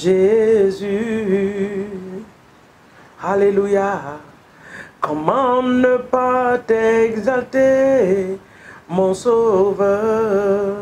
Jésus. Alléluia. Comment ne pas t'exalter, mon Sauveur?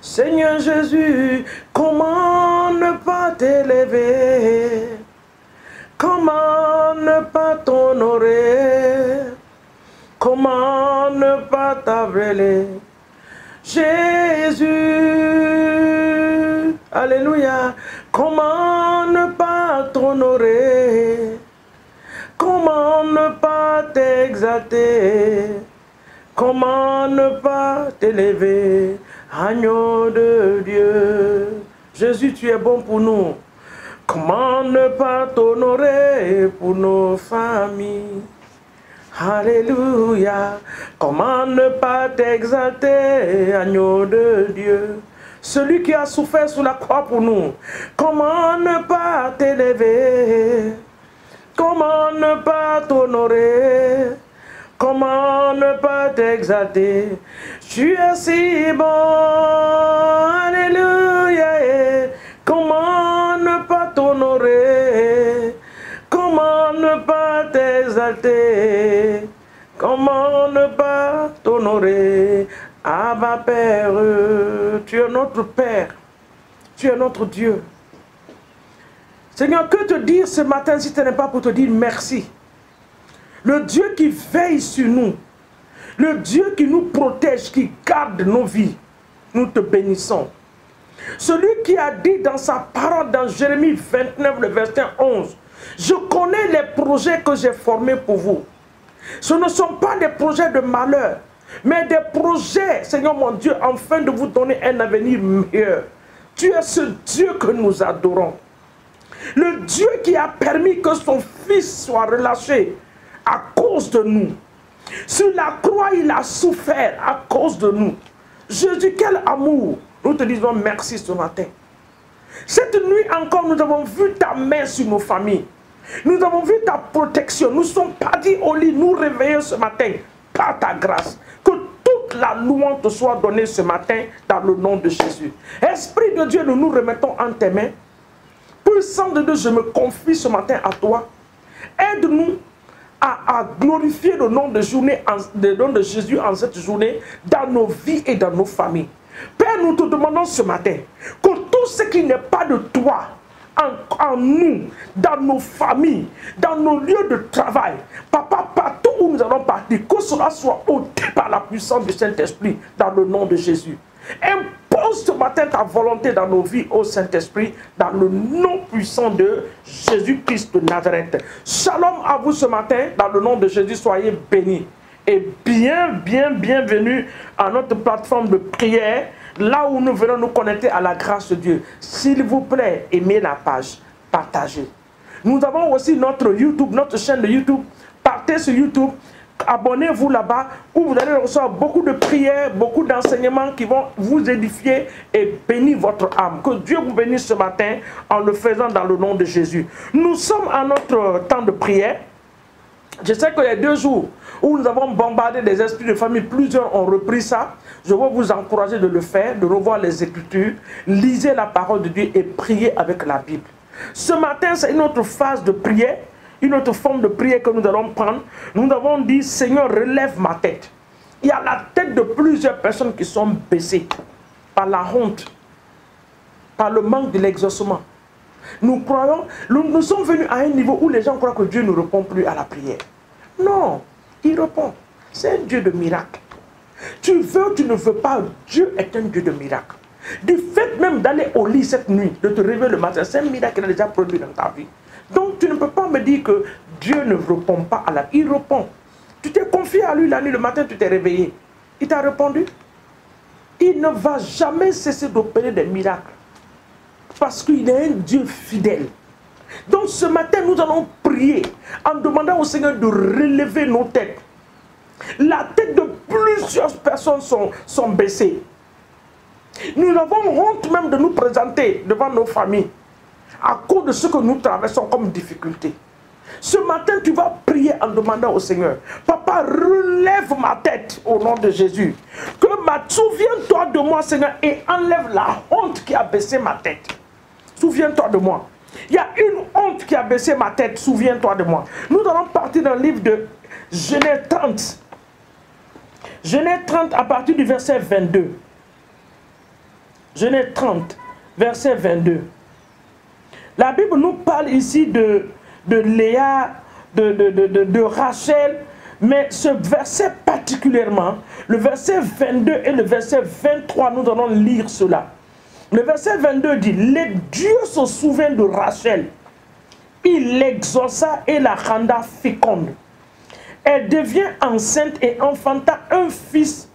Seigneur Jésus, comment ne pas t'élever? Comment ne pas t'honorer? Comment ne pas t'abreuver? Jésus, alléluia. Comment ne pas t'honorer? Comment ne pas t'exalter? Comment ne pas t'élever? Agneau de Dieu. Jésus, tu es bon pour nous. Comment ne pas t'honorer pour nos familles? Alléluia. Comment ne pas t'exalter, agneau de Dieu? Celui qui a souffert sous la croix pour nous. Comment ne pas t'élever? Comment ne pas t'honorer? Comment ne pas t'exalter? Tu es si bon, alléluia. Comment ne pas t'honorer? Comment ne pas t'exalter? Comment ne pas t'honorer? Abba Père, tu es notre Père, tu es notre Dieu. Seigneur, que te dire ce matin si ce n'est pas pour te dire merci? Le Dieu qui veille sur nous, le Dieu qui nous protège, qui garde nos vies, nous te bénissons. Celui qui a dit dans sa parole dans Jérémie 29, le verset 11, je connais les projets que j'ai formés pour vous. Ce ne sont pas des projets de malheur, mais des projets, Seigneur mon Dieu, afin de vous donner un avenir meilleur. Tu es ce Dieu que nous adorons. Le Dieu qui a permis que son Fils soit relâché à cause de nous. Sur la croix, il a souffert à cause de nous. Jésus, quel amour! Nous te disons merci ce matin. Cette nuit encore, nous avons vu ta main sur nos familles. Nous avons vu ta protection. Nous sommes partis au lit, nous réveiller ce matin par ta grâce. Que toute la louange te soit donnée ce matin dans le nom de Jésus. Esprit de Dieu, nous nous remettons en tes mains. Puissant de Dieu, je me confie ce matin à toi. Aide-nous à glorifier le nom de Jésus en cette journée dans nos vies et dans nos familles. Père, nous te demandons ce matin que tout ce qui n'est pas de toi en nous, dans nos familles, dans nos lieux de travail, papa, partout où nous allons partir, que cela soit ôté par la puissance du Saint-Esprit dans le nom de Jésus. Impose ce matin ta volonté dans nos vies, ô Saint-Esprit, dans le nom puissant de Jésus-Christ de Nazareth. Shalom à vous ce matin, dans le nom de Jésus, soyez bénis. Et bienvenue à notre plateforme de prière, là où nous venons nous connecter à la grâce de Dieu. S'il vous plaît, aimez la page, partagez. Nous avons aussi notre YouTube, notre chaîne de YouTube. Partez sur YouTube, abonnez-vous là-bas, où vous allez recevoir beaucoup de prières, beaucoup d'enseignements qui vont vous édifier et bénir votre âme. Que Dieu vous bénisse ce matin en le faisant dans le nom de Jésus. Nous sommes à notre temps de prière. Je sais qu'il y a 2 jours où nous avons bombardé des esprits de famille, plusieurs ont repris ça. Je veux vous encourager de le faire, de revoir les Écritures, lisez la parole de Dieu et priez avec la Bible. Ce matin, c'est une autre phase de prière, une autre forme de prière que nous allons prendre. Nous avons dit, Seigneur, relève ma tête. Il y a la tête de plusieurs personnes qui sont baissées par la honte, par le manque de l'exaucement. Nous croyons, nous sommes venus à un niveau où les gens croient que Dieu ne répond plus à la prière. Non, il répond. C'est un Dieu de miracle. Tu veux, tu ne veux pas, Dieu est un Dieu de miracle. Du fait même d'aller au lit cette nuit, de te réveiller le matin, c'est un miracle qu'il a déjà produit dans ta vie. Donc tu ne peux pas me dire que Dieu ne répond pas à la prière. Il répond. Tu t'es confié à lui la nuit, le matin tu t'es réveillé. Il t'a répondu. Il ne va jamais cesser d'opérer des miracles. Parce qu'il est un Dieu fidèle. Donc ce matin, nous allons prier en demandant au Seigneur de relever nos têtes. La tête de plusieurs personnes sont baissées. Nous avons honte même de nous présenter devant nos familles à cause de ce que nous traversons comme difficulté. Ce matin, tu vas prier en demandant au Seigneur, Papa, relève ma tête au nom de Jésus. Souviens-toi de moi, Seigneur, et enlève la honte qui a baissé ma tête. souviens-toi de moi. Il y a une honte qui a baissé ma tête, souviens-toi de moi. Nous allons partir dans le livre de Genèse 30. Genèse 30 à partir du verset 22. Genèse 30, verset 22. La Bible nous parle ici de Léa, de Rachel, mais ce verset particulièrement, le verset 22 et le verset 23, nous allons lire cela. Le verset 22 dit, les dieux se souviennent de Rachel. Il l'exauça et la renda féconde. Elle devient enceinte et enfanta un fils.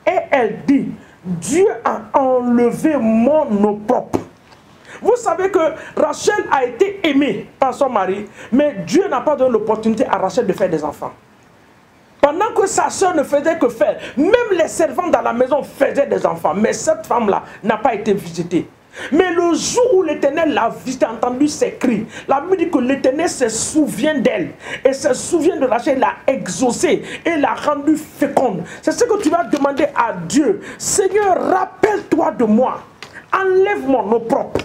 Et elle dit, Dieu a enlevé mon opprobre. Vous savez que Rachel a été aimée par son mari, mais Dieu n'a pas donné l'opportunité à Rachel de faire des enfants. Pendant que sa soeur ne faisait que faire, même les servants dans la maison faisaient des enfants, mais cette femme-là n'a pas été visitée. Mais le jour où l'Éternel l'a visité, entendu ses cris, la Bible dit que l'Éternel se souvient d'elle et se souvient de Rachel, l'a exaucée et l'a rendue féconde. C'est ce que tu vas demander à Dieu. Seigneur, rappelle-toi de moi, enlève mon opprobre.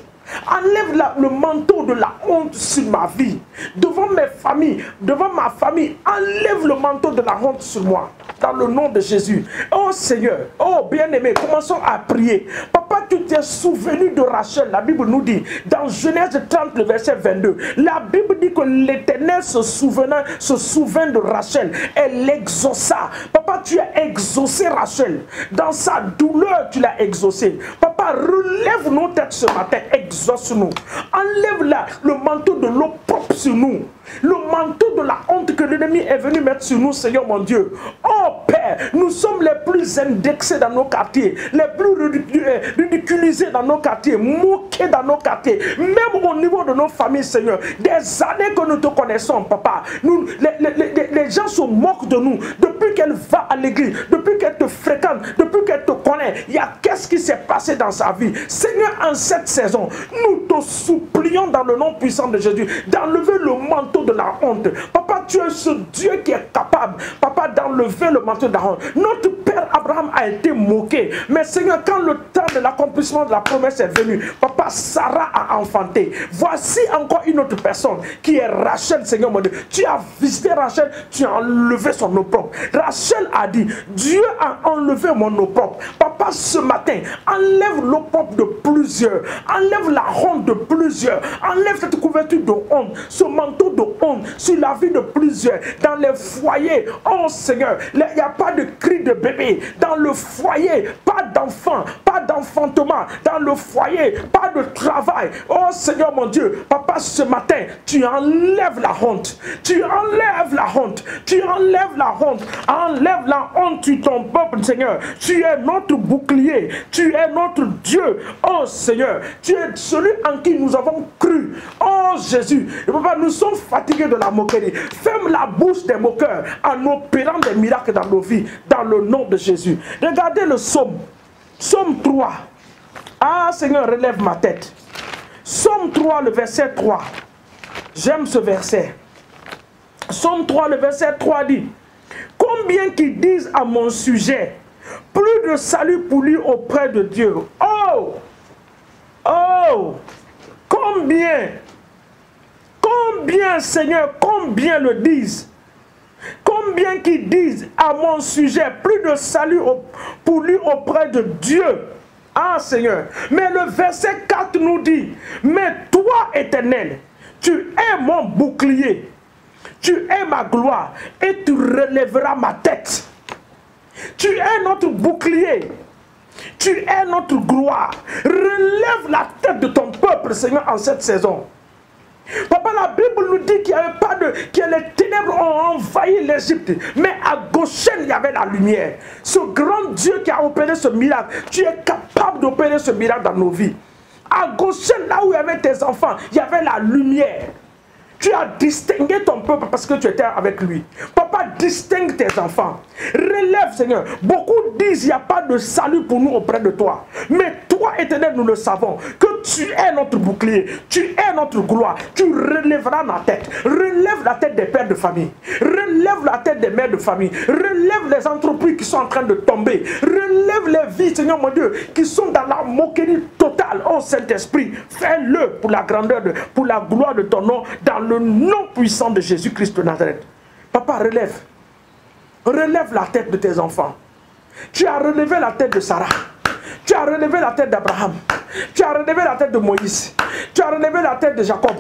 Enlève le manteau de la honte sur ma vie. Devant mes familles, devant ma famille, enlève le manteau de la honte sur moi. Dans le nom de Jésus. Oh Seigneur, oh bien-aimé, commençons à prier. Papa, tu t'es souvenu de Rachel. La Bible nous dit, dans Genèse 30, le verset 22, la Bible dit que l'Éternel se souvint de Rachel. Elle l'exauça. Papa, tu as exaucé Rachel. Dans sa douleur, tu l'as exaucé. Papa, relève nos têtes ce matin. Exauce-nous. Enlève le manteau de l'opprobre sur nous. Le manteau de la honte que l'ennemi est venu mettre sur nous, Seigneur mon Dieu. Oh Père, nous sommes les plus indexés dans nos quartiers, les plus ridiculisés dans nos quartiers, moqués dans nos quartiers, même au niveau de nos familles, Seigneur. Des années que nous te connaissons, Papa, les gens se moquent de nous. Depuis qu'elle va à l'église, depuis qu'elle te fréquente, depuis qu'elle te connaît, il y a qu'est-ce qui s'est passé dans sa vie. Seigneur, en cette saison, nous te supplions dans le nom puissant de Jésus d'enlever le manteau de la honte. Papa, tu es ce Dieu qui est capable, Papa, d'enlever le manteau de la honte. Notre père Abraham a été moqué, mais Seigneur, quand le temps de l'accomplissement de la promesse est venu, Papa, Sarah a enfanté. Voici encore une autre personne qui est Rachel, Seigneur mon Dieu. Tu as visité Rachel, tu as enlevé son opprobre. Rachel a dit, Dieu a enlevé mon opprobre. Papa, ce matin, enlève l'opprobre de plusieurs, enlève la honte de plusieurs, enlève cette couverture de honte, ce manteau de honte sur la vie de plusieurs, dans les foyers. Oh Seigneur, il n'y a pas de cri de bébé dans le foyer, pas d'enfant, pas d'enfantement dans le foyer, pas de travail. Oh Seigneur mon Dieu, Papa, ce matin, tu enlèves la honte, tu enlèves la honte, tu enlèves la honte, enlève la honte sur ton peuple, Seigneur. Tu es notre bouclier, tu es notre Dieu. Oh Seigneur, tu es celui en qui nous avons cru. Oh Jésus, Papa, nous sommes fatigués de la moquerie. Ferme la bouche des moqueurs en opérant des miracles dans nos vies, dans le nom de Jésus. Regardez le psaume. Psaume 3. Ah Seigneur, relève ma tête. Psaume 3, le verset 3. J'aime ce verset. Psaume 3, le verset 3 dit, combien qu'ils disent à mon sujet, plus de salut pour lui auprès de Dieu. Oh! Oh! Combien? Combien, Seigneur, combien le disent? Combien qui disent à mon sujet, plus de salut pour lui auprès de Dieu. Ah Seigneur, mais le verset 4 nous dit, mais toi Éternel, tu es mon bouclier, tu es ma gloire et tu relèveras ma tête. Tu es notre bouclier, tu es notre gloire. Relève la tête de ton peuple, Seigneur, en cette saison. Papa, la Bible nous dit qu'il n'y avait pas que les ténèbres ont envahi l'Égypte, mais à Goshen, il y avait la lumière. Ce grand Dieu qui a opéré ce miracle, tu es capable d'opérer ce miracle dans nos vies. À Goshen, là où il y avait tes enfants, il y avait la lumière. Tu as distingué ton peuple parce que tu étais avec lui. Papa, distingue tes enfants. Relève, Seigneur. Beaucoup disent qu'il n'y a pas de salut pour nous auprès de toi. Mais toi, Éternel, nous le savons. Que tu es notre bouclier. Tu es notre gloire. Tu relèveras ma tête. Relève la tête des pères de famille. Relève Relève la tête des mères de famille. Relève les entreprises qui sont en train de tomber. Relève les vies, Seigneur mon Dieu, qui sont dans la moquerie totale. Oh Saint-Esprit, fais-le pour la grandeur, pour la gloire de ton nom, dans le nom puissant de Jésus-Christ de Nazareth. Papa, relève. Relève la tête de tes enfants. Tu as relevé la tête de Sarah. Tu as relevé la tête d'Abraham. Tu as relevé la tête de Moïse. Tu as relevé la tête de Jacob.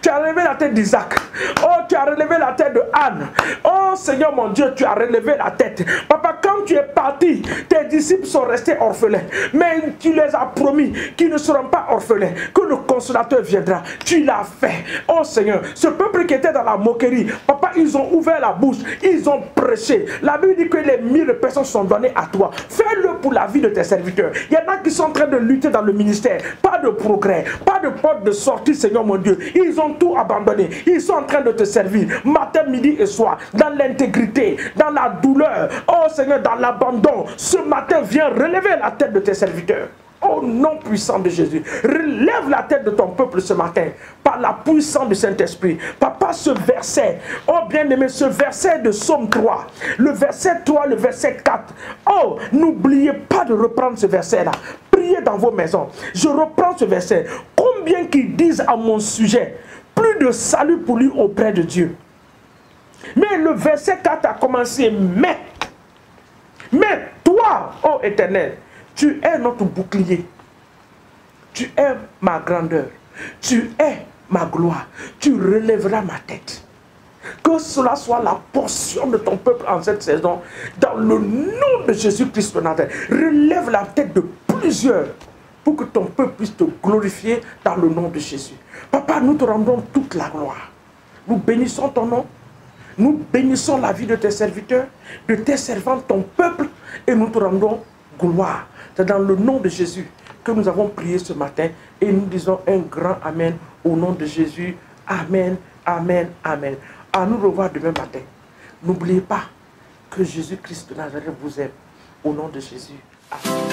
Tu as relevé la tête d'Isaac. Oh, tu as relevé la tête de Anne. Oh, Seigneur mon Dieu, tu as relevé la tête. Papa, quand tu es parti, tes disciples sont restés orphelins. Mais tu les as promis qu'ils ne seront pas orphelins, que le consolateur viendra. Tu l'as fait. Oh, Seigneur, ce peuple qui était dans la moquerie, papa, ils ont ouvert la bouche. Ils ont prêché. La Bible dit que les 1000 personnes sont données à toi. Fais-le pour la vie de tes serviteurs. Il y en a qui sont en train de lutter dans le ministère. Pas de progrès, pas de porte de sortie, Seigneur mon Dieu. Ils ont tout abandonné. Ils sont en train de te servir matin, midi et soir, dans l'intégrité, dans la douleur. Oh Seigneur, dans l'abandon. Ce matin, viens relever la tête de tes serviteurs. Au nom puissant de Jésus, relève la tête de ton peuple ce matin par la puissance du Saint-Esprit. Papa, ce verset, oh bien-aimé, ce verset de Psaume 3, le verset 3, le verset 4. Oh, n'oubliez pas de reprendre ce verset-là. Priez dans vos maisons. Je reprends ce verset. Combien qu'ils disent à mon sujet, plus de salut pour lui auprès de Dieu. Mais le verset 4 a commencé, mais toi, ô Éternel, tu es notre bouclier. Tu es ma grandeur. Tu es ma gloire. Tu relèveras ma tête. Que cela soit la portion de ton peuple en cette saison. Dans le nom de Jésus-Christ de Nazareth. Relève la tête de plusieurs pour que ton peuple puisse te glorifier dans le nom de Jésus. Papa, nous te rendons toute la gloire. Nous bénissons ton nom. Nous bénissons la vie de tes serviteurs, de tes servants, ton peuple. Et nous te rendons gloire. C'est dans le nom de Jésus que nous avons prié ce matin et nous disons un grand Amen au nom de Jésus. Amen, Amen, Amen. À nous revoir demain matin. N'oubliez pas que Jésus-Christ de Nazareth vous aime. Au nom de Jésus. Amen.